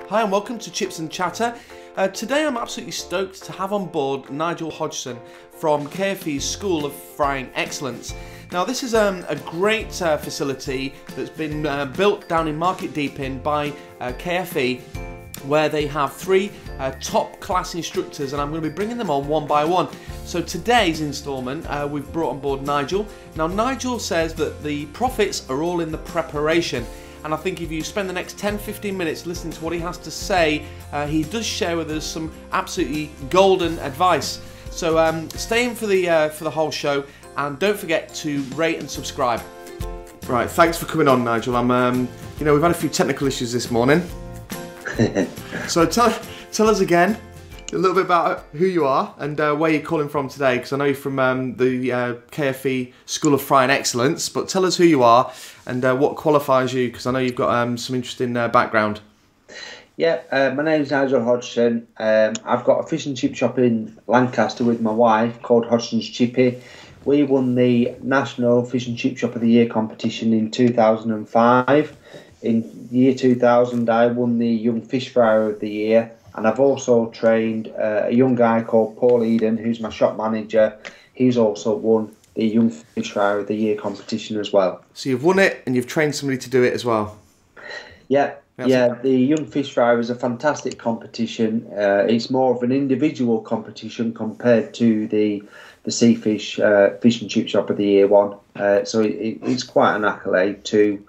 Hi and welcome to Chips and Chatter. Today I'm absolutely stoked to have on board Nigel Hodgson from KFE's School of Frying Excellence. Now this is a great facility that's been built down in Market Deeping by KFE, where they have three top class instructors, and I'm going to be bringing them on one by one. So today's instalment we've brought on board Nigel. Now Nigel says that the profits are all in the preparation. And I think if you spend the next 10-15 minutes listening to what he has to say, he does share with us some absolutely golden advice. So stay in for the whole show, and don't forget to rate and subscribe. Right, thanks for coming on, Nigel. You know, we've had a few technical issues this morning. So tell us again a little bit about who you are and where you're calling from today, because I know you're from the KFE School of Frying Excellence, but tell us who you are and what qualifies you, because I know you've got some interesting background. Yeah, my name's Nigel Hodgson. I've got a fish and chip shop in Lancaster with my wife called Hodgson's Chippy. We won the National Fish and Chip Shop of the Year competition in 2005. In the year 2000, I won the Young Fish Fryer of the Year. And I've also trained a young guy called Paul Eden, who's my shop manager. He's also won the Young Fish Fryer of the Year competition as well. So you've won it and you've trained somebody to do it as well? Yeah, the Young Fish Fryer is a fantastic competition. It's more of an individual competition compared to the Sea Fish Fish and Chip Shop of the Year one. So it's quite an accolade to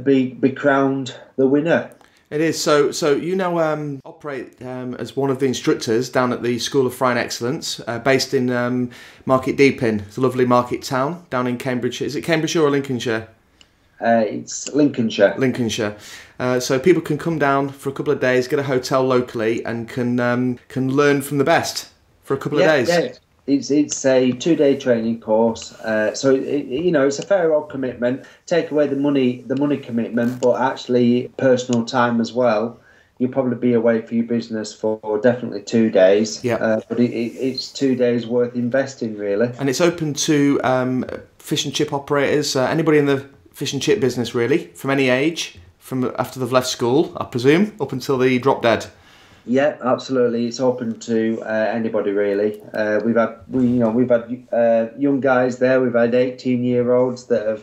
be crowned the winner. It is. So you now operate as one of the instructors down at the School of Frying Excellence, based in Market Deeping. It's a lovely market town down in Cambridgeshire. Is it Cambridgeshire or Lincolnshire? It's Lincolnshire. Lincolnshire. So people can come down for a couple of days, get a hotel locally, and can learn from the best for a couple of days. Yeah. It's a 2-day training course, so it's a fair old commitment. Take away the money commitment, but actually personal time as well. You'll probably be away for your business for definitely 2 days. Yeah. But it's 2 days worth investing, really. And it's open to fish and chip operators, anybody in the fish and chip business, really, from any age, from after they've left school, I presume, up until they drop dead. Yeah, absolutely. It's open to anybody really. We've had young guys there. We've had 18-year-olds that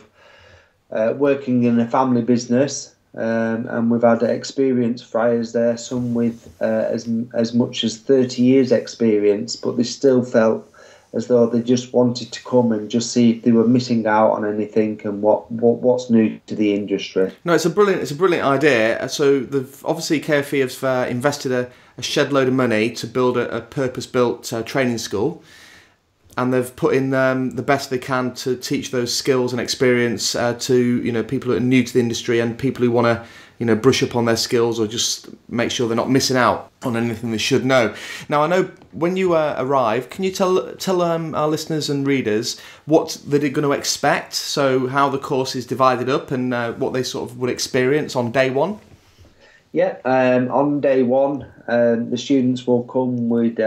have working in a family business, and we've had experienced fryers there. Some with as much as 30 years experience, but they still felt as though they just wanted to come and just see if they were missing out on anything and what's new to the industry. No, it's a brilliant idea. So obviously KFE have invested a shed load of money to build a purpose-built training school, and they've put in the best they can to teach those skills and experience to people who are new to the industry and people who want to brush up on their skills or just make sure they're not missing out on anything they should know. Now I know when you arrive, can you tell our listeners and readers what they're going to expect? So how the course is divided up and what they sort of would experience on day one? Yeah, on day one, the students will come with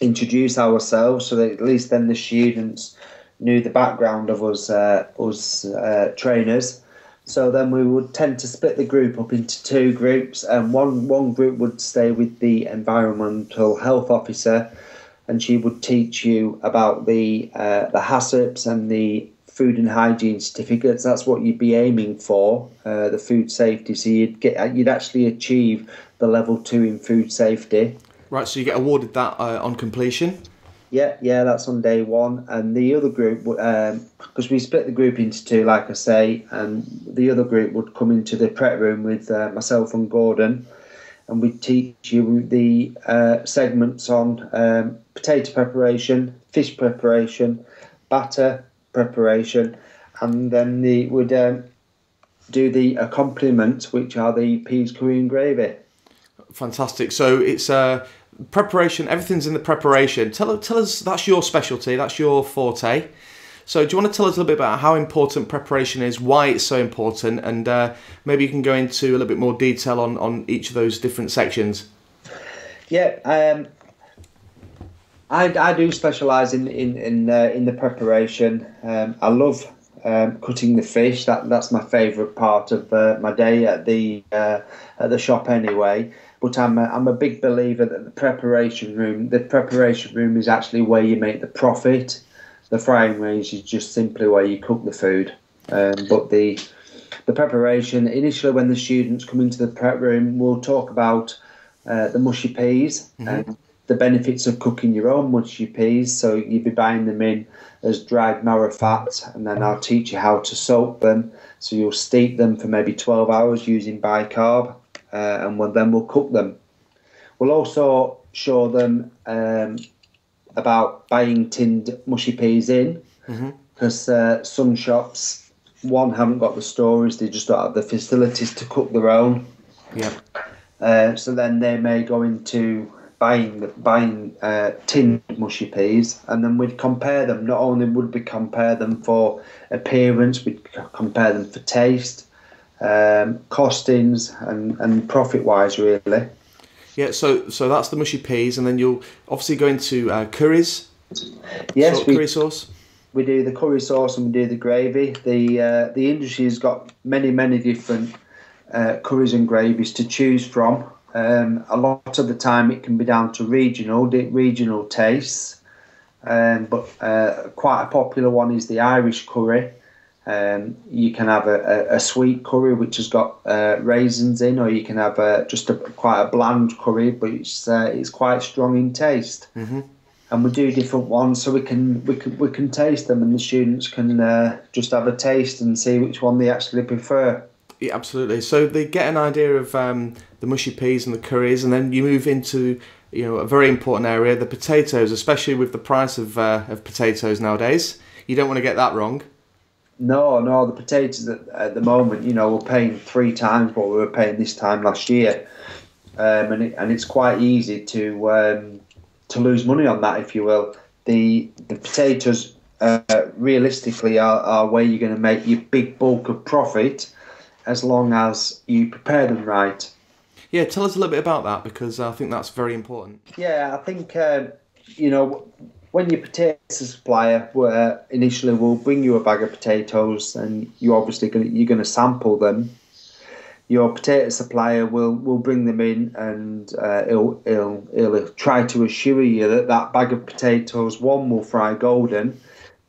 introduce ourselves, so that at least then the students knew the background of us trainers. So then we would tend to split the group up into two groups, and one group would stay with the environmental health officer, and she would teach you about the HACCPs and the food and hygiene certificates. That's what you'd be aiming for, the food safety. So you'd actually achieve the level 2 in food safety. Right. So you get awarded that on completion. Yeah, that's on day one. And the other group, because we split the group into two, like I say, and the other group would come into the prep room with myself and Gordon, and we'd teach you the segments on potato preparation, fish preparation, batter preparation, and then we would do the accompaniments, which are the peas, curry and gravy. Fantastic. So it's preparation, everything's in the preparation. Tell us, that's your specialty, that's your forte. So do you want to tell us a little bit about how important preparation is, why it's so important, and maybe you can go into a little bit more detail on each of those different sections? Yeah, I do specialise in the preparation. I love cutting the fish. That's my favourite part of my day at the shop anyway. But I'm a big believer that the preparation room is actually where you make the profit. The frying range is just simply where you cook the food. But the preparation, initially when the students come into the prep room, we'll talk about the mushy peas and the benefits of cooking your own mushy peas. So you'll be buying them in as dried marrow fat, and then I'll teach you how to soak them. So you'll steep them for maybe 12 hours using bicarb, and then we'll cook them. We'll also show them about buying tinned mushy peas in, because some shops, haven't got the storage, they just don't have the facilities to cook their own. Yeah. So then they may go into buying tinned mushy peas, and then we'd compare them. Not only would we compare them for appearance, we'd compare them for taste, costings, and profit-wise, really. Yeah, so that's the mushy peas, and then you'll obviously go into curries. Yes, curry sauce. We do the curry sauce and we do the gravy. The industry has got many different curries and gravies to choose from. A lot of the time it can be down to regional tastes, but quite a popular one is the Irish curry. You can have a sweet curry which has got raisins in, or you can have quite a bland curry, but it's quite strong in taste. And we do different ones, so we can taste them, and the students can just have a taste and see which one they actually prefer. Yeah, absolutely. So they get an idea of the mushy peas and the curries, and then you move into a very important area, the potatoes, especially with the price of potatoes nowadays. You don't want to get that wrong. No, the potatoes at the moment, we're paying 3 times what we were paying this time last year, and it's quite easy to lose money on that, if you will. The potatoes realistically are where you're going to make your big bulk of profit, as long as you prepare them right. Yeah, tell us a little bit about that, because I think that's very important. Yeah, I think when your potato supplier initially will bring you a bag of potatoes, and you're going to sample them. Your potato supplier will bring them in, and he'll try to assure you that bag of potatoes, one, will fry golden,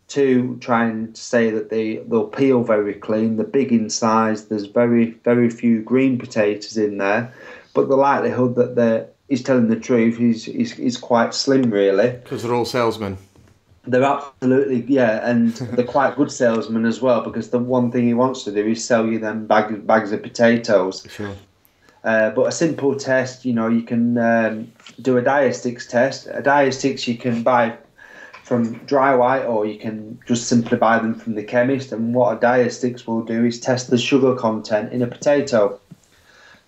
two, try and say that they'll peel very clean, they're big in size, there's very few green potatoes in there, but the likelihood that he's telling the truth is quite slim, really. Because they're all salesmen. They're absolutely, yeah, and they're quite good salesmen as well, because the one thing he wants to do is sell you them bags of potatoes. Sure. But a simple test, you can do a diastics test. A diastics you can buy from dry white, or you can just simply buy them from the chemist. And what a diastics will do is test the sugar content in a potato.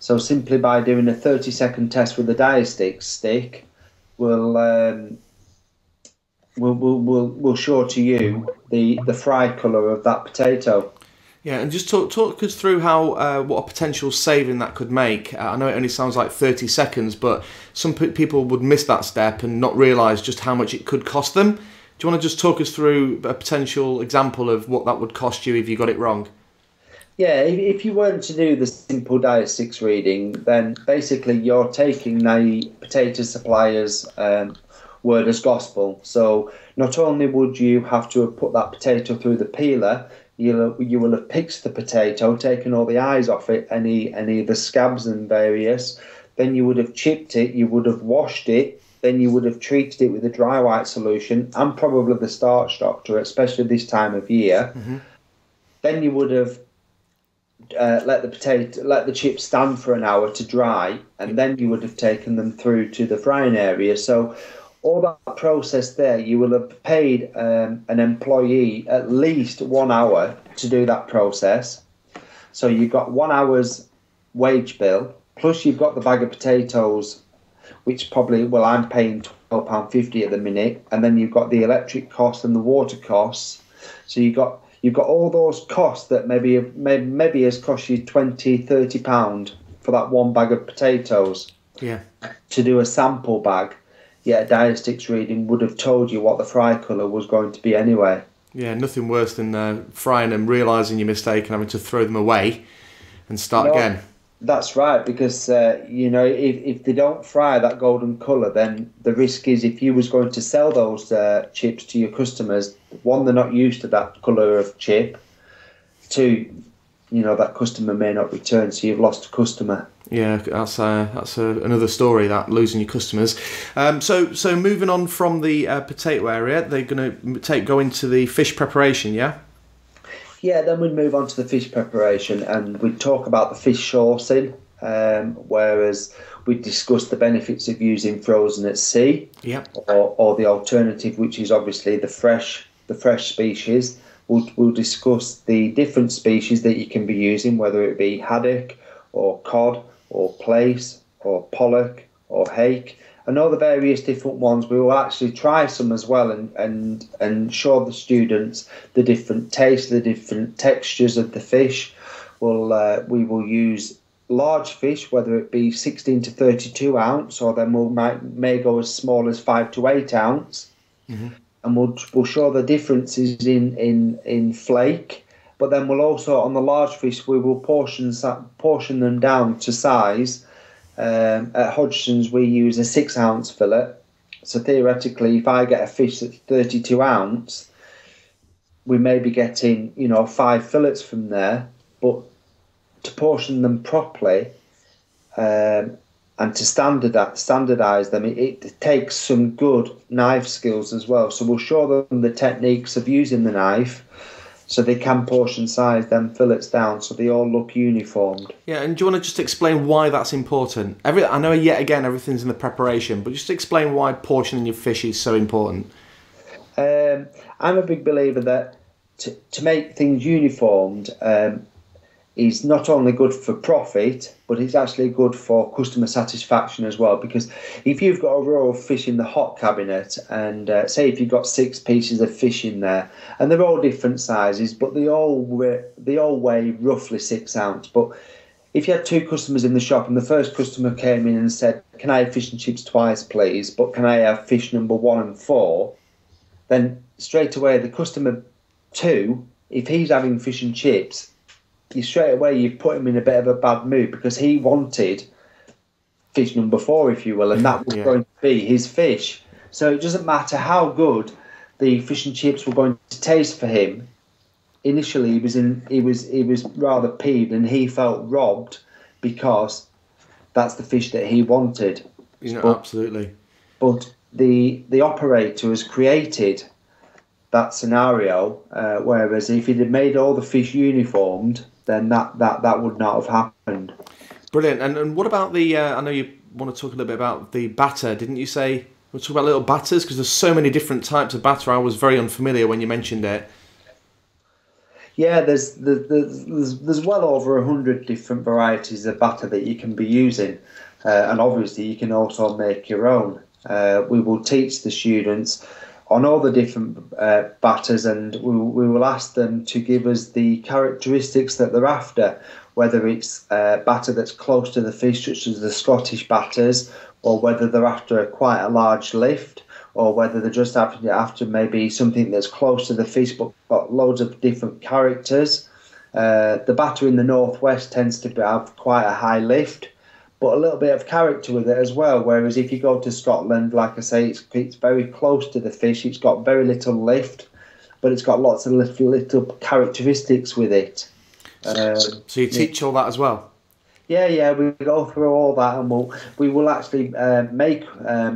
So simply by doing a 30-second test with a diastics stick, will show to you the fry colour of that potato. Yeah, and just talk us through how what a potential saving that could make. I know it only sounds like 30 seconds, but some people would miss that step and not realise just how much it could cost them. Do you want to just talk us through a potential example of what that would cost you if you got it wrong? Yeah, if you weren't to do the simple diastics reading, then basically you're taking the potato supplier's word as gospel. So not only would you have to have put that potato through the peeler, you will have picked the potato, taken all the eyes off it, any of the scabs and various. Then you would have chipped it, you would have washed it, then you would have treated it with a dry white solution and probably the starch doctor, especially this time of year. Then you would have let the chips stand for an hour to dry, and then you would have taken them through to the frying area. So all that process there, you will have paid an employee at least 1 hour to do that process. So you've got 1 hour's wage bill, plus you've got the bag of potatoes, which probably, I'm paying £12.50 at the minute, and then you've got the electric costs and the water costs. So you've got all those costs that maybe has cost you £20-30 for that one bag of potatoes. Yeah. To do a sample bag. Yeah, a diastics reading would have told you what the fry colour was going to be anyway. Yeah, nothing worse than frying them, realising your mistake and having to throw them away and start again. That's right, because if they don't fry that golden colour, then the risk is if you was going to sell those chips to your customers, one, they're not used to that colour of chip. Two, that customer may not return, so you've lost a customer. Yeah, that's another story, that losing your customers. So moving on from the potato area, they're going to go into the fish preparation, yeah? Yeah, then we'd move on to the fish preparation and we'd talk about the fish sourcing, whereas we'd discuss the benefits of using frozen at sea, or the alternative, which is obviously the fresh species. We'll discuss the different species that you can be using, whether it be haddock or cod or plaice or pollock or hake, and all the various different ones. We will actually try some as well and show the students the different tastes, the different textures of the fish. We will use large fish, whether it be 16 to 32 ounce, or then may go as small as 5 to 8 ounce. Mm-hmm. And we'll show the differences in flake. But then we'll also, on the large fish, we will portion them down to size. At Hodgson's, we use a 6 ounce fillet. So theoretically, if I get a fish that's 32 ounce, we may be getting 5 fillets from there. But to portion them properly and to standardise them, it takes some good knife skills as well. So we'll show them the techniques of using the knife, so they can portion size them fillets down so they all look uniformed. Yeah, and do you want to just explain why that's important? I know yet again everything's in the preparation, but just explain why portioning your fish is so important. I'm a big believer that to make things uniformed is not only good for profit, but it's actually good for customer satisfaction as well. Because if you've got a row of fish in the hot cabinet, and say if you've got 6 pieces of fish in there, and they're all different sizes, but they all weigh roughly 6 ounce. But if you had 2 customers in the shop, and the first customer came in and said, "Can I have fish and chips twice, please? But can I have fish number 1 and 4?" Then straight away the customer 2, if he's having fish and chips, you've put him in a bit of a bad mood, because he wanted fish number 4, if you will, and that was going to be his fish. So it doesn't matter how good the fish and chips were going to taste for him. Initially, he was rather peeved, and he felt robbed because that's the fish that he wanted. Absolutely. But the operator has created that scenario, whereas if he'd have made all the fish uniformed, then that would not have happened. Brilliant. And what about the, I know you want to talk a little bit about the batter, didn't you say? We'll talk about little batters, because there's so many different types of batter. I was very unfamiliar when you mentioned it. Yeah, there's well over 100 different varieties of batter that you can be using, and obviously you can also make your own. We will teach the students on all the different batters, and we will ask them to give us the characteristics that they're after, whether it's batter that's close to the fish, such as the Scottish batters, or whether they're after quite a large lift, or whether they're just after maybe something that's close to the fish but got loads of different characters. The batter in the northwest tends to have quite a high lift, but a little bit of character with it as well. Whereas if you go to Scotland, like I say, it's very close to the fish. It's got very little lift, but it's got lots of little characteristics with it. So you teach all that as well? Yeah, we go through all that, and we will actually make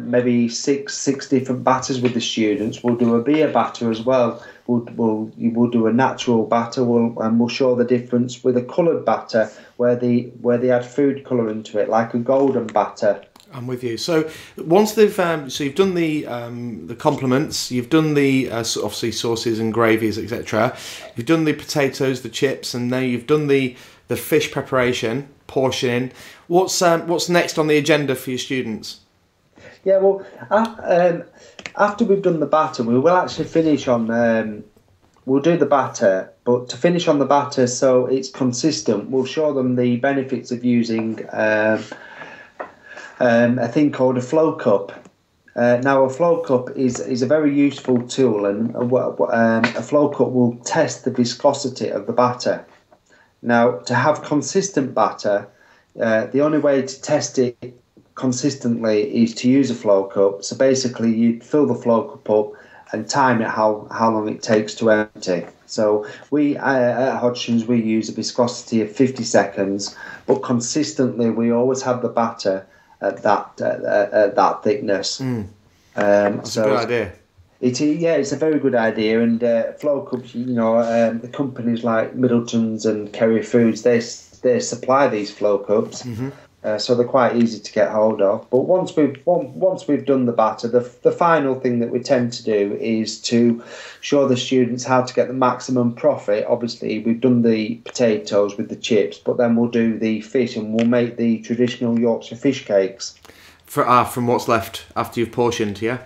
maybe six different batters with the students. We'll do a beer batter as well. We'll do a natural batter, and we'll show the difference with a coloured batter where they add food colour into it, like a golden batter. I'm with you. So once they've so you've done the complements, you've done the obviously sauces and gravies, etc. You've done the potatoes, the chips, and now you've done the fish preparation, portioning. What's next on the agenda for your students? Yeah, well, after we've done the batter, we will actually finish on. We'll do the batter, but to finish on the batter, so it's consistent, we'll show them the benefits of using a thing called a flow cup. Now, a flow cup is a very useful tool, and a flow cup will test the viscosity of the batter. Now, to have consistent batter, the only way to test it consistently is to use a flow cup. So basically, you fill the flow cup up and time it how long it takes to empty. So we at Hodgson's, we use a viscosity of 50 seconds, but consistently we always have the batter at that thickness. That's a good idea. It's a very good idea, and flow cups, the companies like Middleton's and Kerry Foods, they supply these flow cups, so they're quite easy to get hold of. But once we've done the batter, the final thing that we tend to do is to show the students how to get the maximum profit. Obviously, we've done the potatoes with the chips, but then we'll do the fish, and we'll make the traditional Yorkshire fish cakes. From what's left after you've portioned, yeah?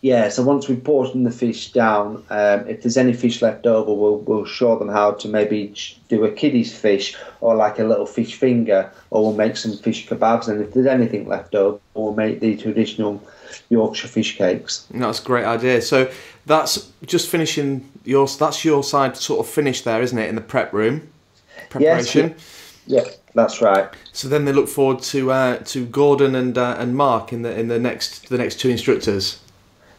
Yeah, so once we've portioned the fish down, if there's any fish left over, we'll show them how to maybe do a kiddie's fish, or like a little fish finger, or we'll make some fish kebabs, and if there's anything left over, we'll make the traditional Yorkshire fish cakes. That's a great idea. So that's just finishing that's your side sort of finished there, isn't it, in the prep room? Preparation? Yes, yeah, that's right. So then they look forward to Gordon and Mark in the next two instructors.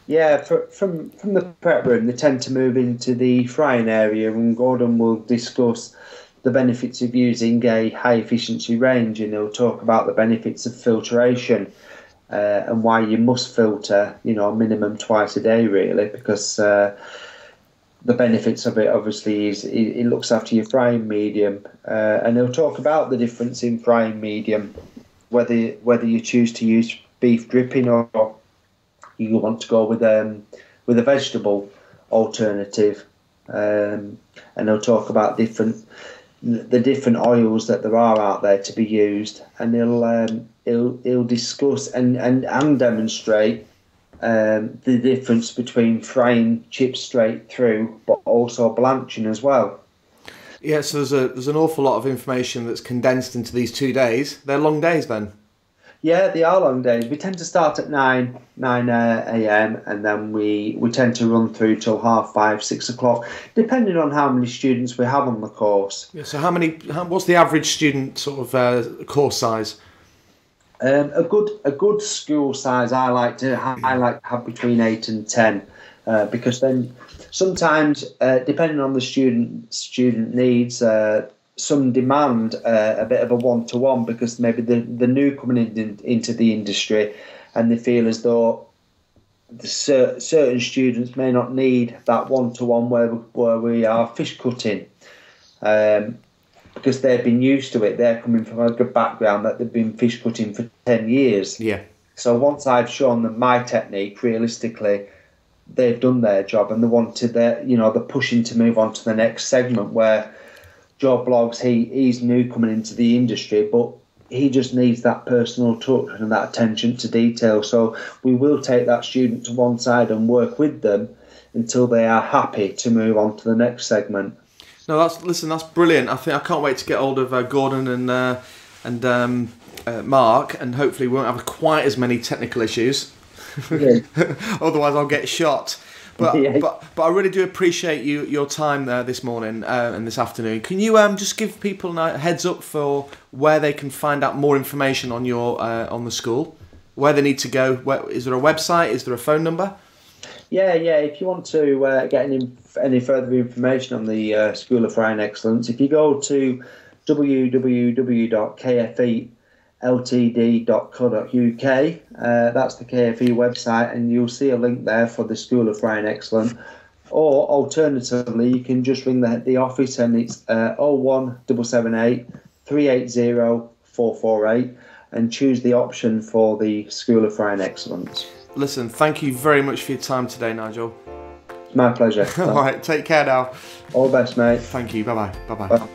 Yeah, from the prep room, they tend to move into the frying area, and Gordon will discuss the benefits of using a high-efficiency range, and he'll talk about the benefits of filtration and why you must filter, minimum twice a day, really, because the benefits of it, obviously, is it looks after your frying medium, and he'll talk about the difference in frying medium, whether you choose to use beef dripping or you want to go with a vegetable alternative, and they'll talk about the different oils that there are out there to be used, and he'll discuss and demonstrate the difference between frying chips straight through, but also blanching as well. Yeah, so there's an awful lot of information that's condensed into these 2 days. They're long days then. Yeah, they are long days. We tend to start at 9 a.m. and then we tend to run through till 5:30, 6 o'clock, depending on how many students we have on the course. Yeah, so what's the average student sort of course size? A good school size, I like to have between 8 and 10, because then sometimes, depending on the student needs, some demand a bit of a one-to-one, because maybe the new coming into the industry, and they feel as though certain students may not need that one-to-one where we are fish cutting, because they've been used to it. They're coming from a good background that they've been fish cutting for 10 years. Yeah. So once I've shown them my technique, realistically, they've done their job, and they're pushing to move on to the next segment, where Joe Bloggs, he's new coming into the industry, but he just needs that personal touch and that attention to detail. So we will take that student to one side and work with them until they are happy to move on to the next segment. No, that's brilliant. I can't wait to get hold of Gordon and Mark, and hopefully we won't have quite as many technical issues. Yeah. Otherwise, I'll get shot. But Yeah. but I really do appreciate your time this morning and this afternoon. Can you just give people a heads up for where they can find out more information on on the school, where they need to go? Is there a website? Is there a phone number? Yeah. If you want to get any further information on the School of Frying Excellence, if you go to www.kfeltd.co.uk, that's the KFE website, and you'll see a link there for the School of Frying Excellence. Or alternatively, you can just ring the office, and it's 01778 380 448, and choose the option for the School of Frying Excellence. Listen, thank you very much for your time today, Nigel. It's my pleasure. All right, take care now. All the best, mate. Thank you. Bye-bye. Bye-bye. Bye.